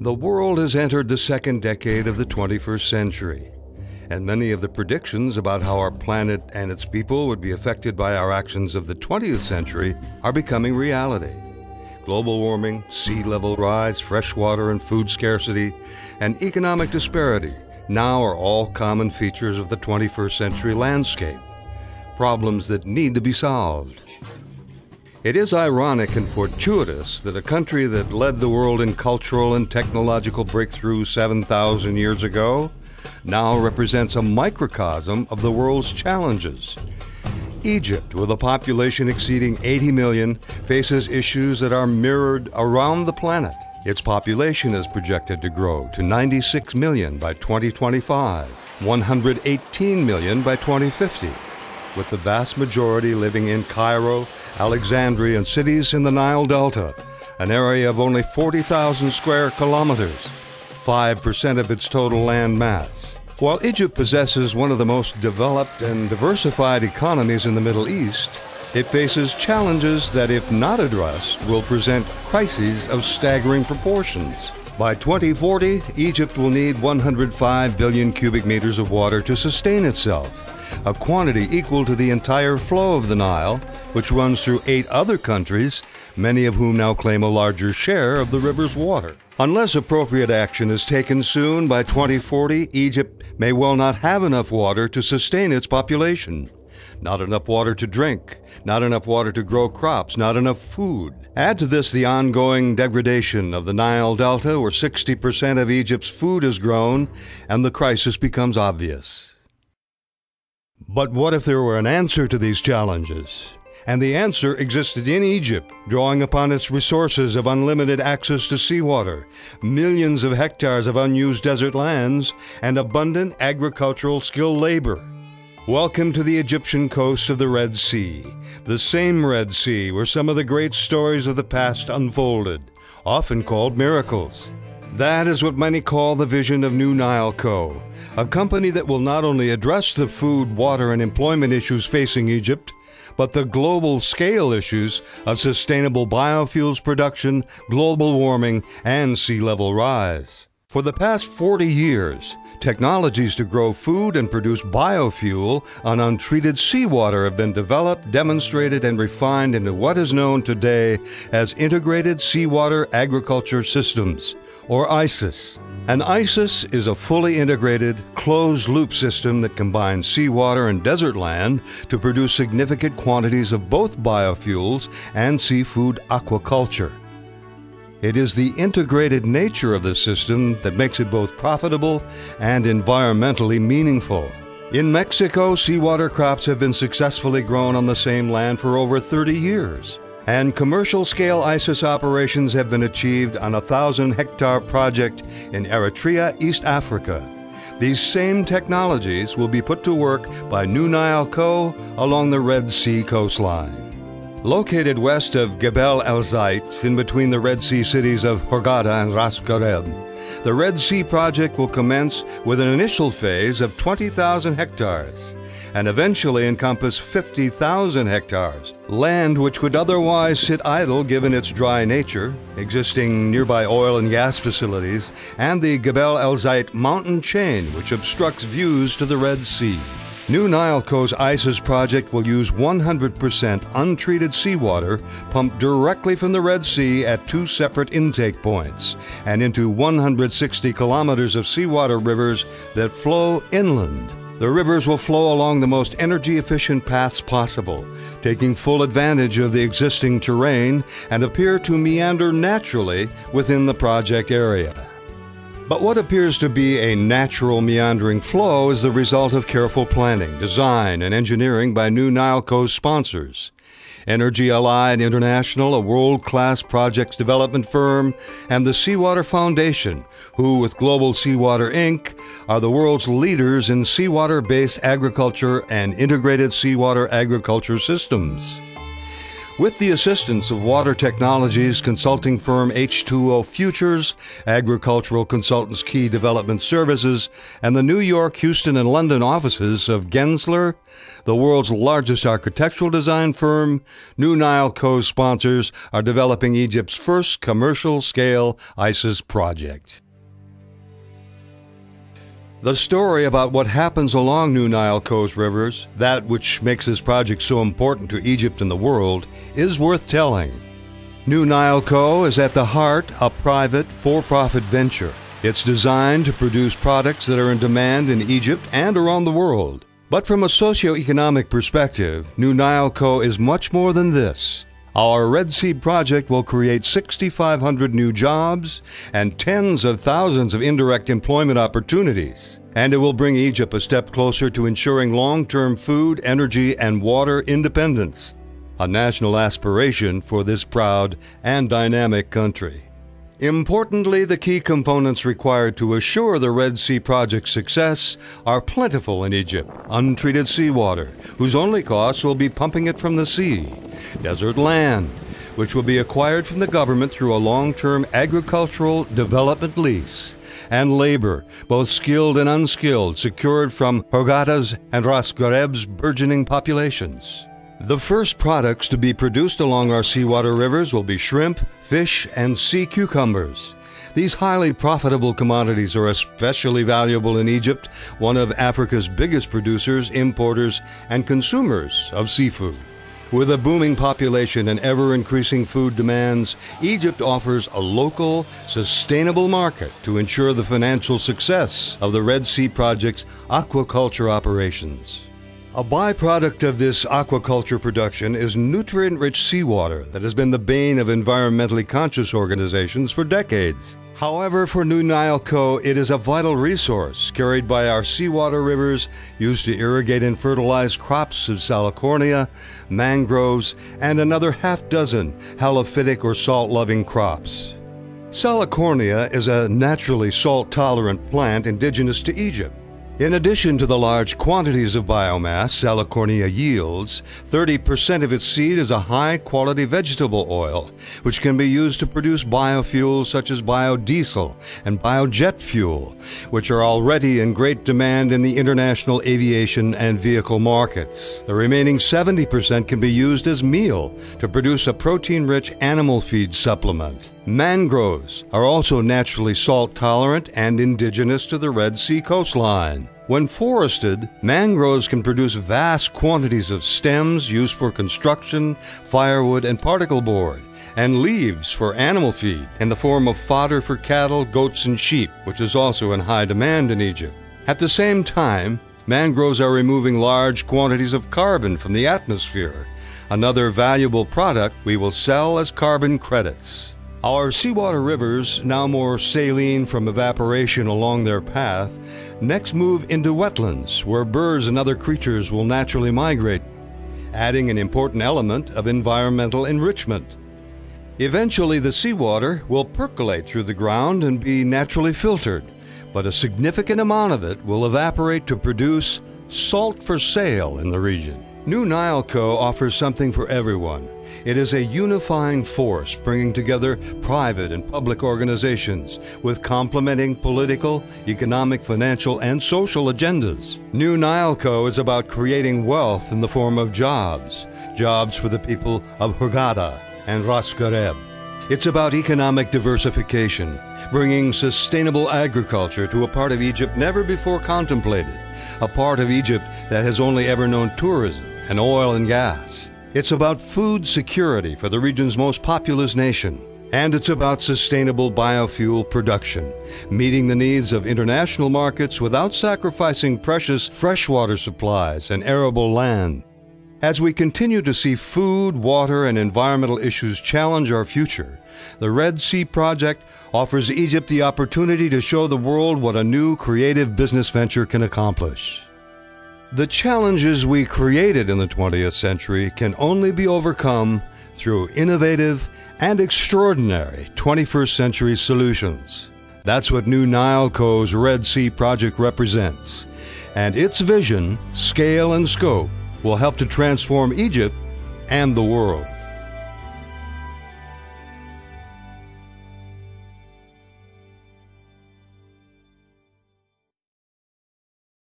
The world has entered the second decade of the 21st century, and many of the predictions about how our planet and its people would be affected by our actions of the 20th century are becoming reality. Global warming, sea level rise, freshwater and food scarcity, and economic disparity now are all common features of the 21st century landscape, problems that need to be solved. It is ironic and fortuitous that a country that led the world in cultural and technological breakthrough 7,000 years ago now represents a microcosm of the world's challenges. Egypt, with a population exceeding 80 million, faces issues that are mirrored around the planet. Its population is projected to grow to 96 million by 2025, 118 million by 2050, with the vast majority living in Cairo, Alexandria, and cities in the Nile Delta, an area of only 40,000 square kilometers, 5% of its total land mass. While Egypt possesses one of the most developed and diversified economies in the Middle East, it faces challenges that, if not addressed, will present crises of staggering proportions. By 2040, Egypt will need 105 billion cubic meters of water to sustain itself, a quantity equal to the entire flow of the Nile, which runs through 8 other countries, many of whom now claim a larger share of the river's water. Unless appropriate action is taken soon, by 2040, Egypt may well not have enough water to sustain its population. Not enough water to drink, not enough water to grow crops, not enough food. Add to this the ongoing degradation of the Nile Delta, where 60% of Egypt's food is grown, and the crisis becomes obvious. But what if there were an answer to these challenges? And the answer existed in Egypt, drawing upon its resources of unlimited access to seawater, millions of hectares of unused desert lands, and abundant agricultural skilled labor. Welcome to the Egyptian coast of the Red Sea, the same Red Sea where some of the great stories of the past unfolded, often called miracles. That is what many call the vision of New Nile Co., a company that will not only address the food, water, and employment issues facing Egypt, but the global scale issues of sustainable biofuels production, global warming, and sea level rise. For the past 40 years, technologies to grow food and produce biofuel on untreated seawater have been developed, demonstrated, and refined into what is known today as Integrated Seawater Agriculture Systems, or ISIS. An ISIS is a fully integrated, closed-loop system that combines seawater and desert land to produce significant quantities of both biofuels and seafood aquaculture. It is the integrated nature of the system that makes it both profitable and environmentally meaningful. In Mexico, seawater crops have been successfully grown on the same land for over 30 years. And commercial-scale ISIS operations have been achieved on a 1,000-hectare project in Eritrea, East Africa. These same technologies will be put to work by New Nile Co. along the Red Sea coastline. Located west of Gebel el-Zayt, in between the Red Sea cities of Hurghada and Ras Ghareb, the Red Sea project will commence with an initial phase of 20,000 hectares. And eventually encompass 50,000 hectares, land which would otherwise sit idle given its dry nature, existing nearby oil and gas facilities, and the Gebel el-Zayt mountain chain which obstructs views to the Red Sea. New Nile Co.'s ISIS project will use 100% untreated seawater pumped directly from the Red Sea at 2 separate intake points and into 160 kilometers of seawater rivers that flow inland. The rivers will flow along the most energy-efficient paths possible, taking full advantage of the existing terrain, and appear to meander naturally within the project area. But what appears to be a natural meandering flow is the result of careful planning, design, and engineering by New Nile Co.'s sponsors. Energy Allied International, a world-class projects development firm, and the Seawater Foundation, who, with Global Seawater Inc., are the world's leaders in seawater-based agriculture and integrated seawater agriculture systems. With the assistance of water technologies consulting firm H2O Futures, agricultural consultants Key Development Services, and the New York, Houston, and London offices of Gensler, the world's largest architectural design firm, New Nile co-sponsors are developing Egypt's first commercial-scale ISIS project. The story about what happens along New Nile coast rivers, that which makes this project so important to Egypt and the world, is worth telling. New Nile Co. is at the heart a private, for-profit venture. It's designed to produce products that are in demand in Egypt and around the world. But from a socio-economic perspective, New Nile Co. is much more than this. Our Red Sea project will create 6,500 new jobs and tens of thousands of indirect employment opportunities. And it will bring Egypt a step closer to ensuring long-term food, energy, and water independence, a national aspiration for this proud and dynamic country. Importantly, the key components required to assure the Red Sea project's success are plentiful in Egypt: untreated seawater, whose only cost will be pumping it from the sea; desert land, which will be acquired from the government through a long-term agricultural development lease; and labor, both skilled and unskilled, secured from Hurghada's and Ras Ghareb's burgeoning populations. The first products to be produced along our seawater rivers will be shrimp, fish, and sea cucumbers. These highly profitable commodities are especially valuable in Egypt, one of Africa's biggest producers, importers, and consumers of seafood. With a booming population and ever-increasing food demands, Egypt offers a local, sustainable market to ensure the financial success of the Red Sea project's aquaculture operations. A byproduct of this aquaculture production is nutrient-rich seawater that has been the bane of environmentally conscious organizations for decades. However, for New Nile Co., it is a vital resource carried by our seawater rivers, used to irrigate and fertilize crops of salicornia, mangroves, and another half-dozen halophytic or salt-loving crops. Salicornia is a naturally salt-tolerant plant indigenous to Egypt. In addition to the large quantities of biomass Salicornia yields, 30% of its seed is a high-quality vegetable oil, which can be used to produce biofuels such as biodiesel and biojet fuel, which are already in great demand in the international aviation and vehicle markets. The remaining 70% can be used as meal to produce a protein-rich animal feed supplement. Mangroves are also naturally salt-tolerant and indigenous to the Red Sea coastline. When forested, mangroves can produce vast quantities of stems used for construction, firewood, and particle board, and leaves for animal feed in the form of fodder for cattle, goats, and sheep, which is also in high demand in Egypt. At the same time, mangroves are removing large quantities of carbon from the atmosphere, another valuable product we will sell as carbon credits. Our seawater rivers, now more saline from evaporation along their path, next move into wetlands where birds and other creatures will naturally migrate, adding an important element of environmental enrichment. Eventually, the seawater will percolate through the ground and be naturally filtered, but a significant amount of it will evaporate to produce salt for sale in the region. New Nile Co. offers something for everyone. It is a unifying force bringing together private and public organizations with complementing political, economic, financial, and social agendas. New Nile Co. is about creating wealth in the form of jobs for the people of Hurghada and Ras Ghareb. It's about economic diversification, bringing sustainable agriculture to a part of Egypt never before contemplated, a part of Egypt that has only ever known tourism and oil and gas. It's about food security for the region's most populous nation. And it's about sustainable biofuel production, meeting the needs of international markets without sacrificing precious freshwater supplies and arable land. As we continue to see food, water, and environmental issues challenge our future, the Red Sea Project offers Egypt the opportunity to show the world what a new creative business venture can accomplish. The challenges we created in the 20th century can only be overcome through innovative and extraordinary 21st century solutions. That's what New Nile Co.'s Red Sea Project represents, and its vision, scale, and scope will help to transform Egypt and the world.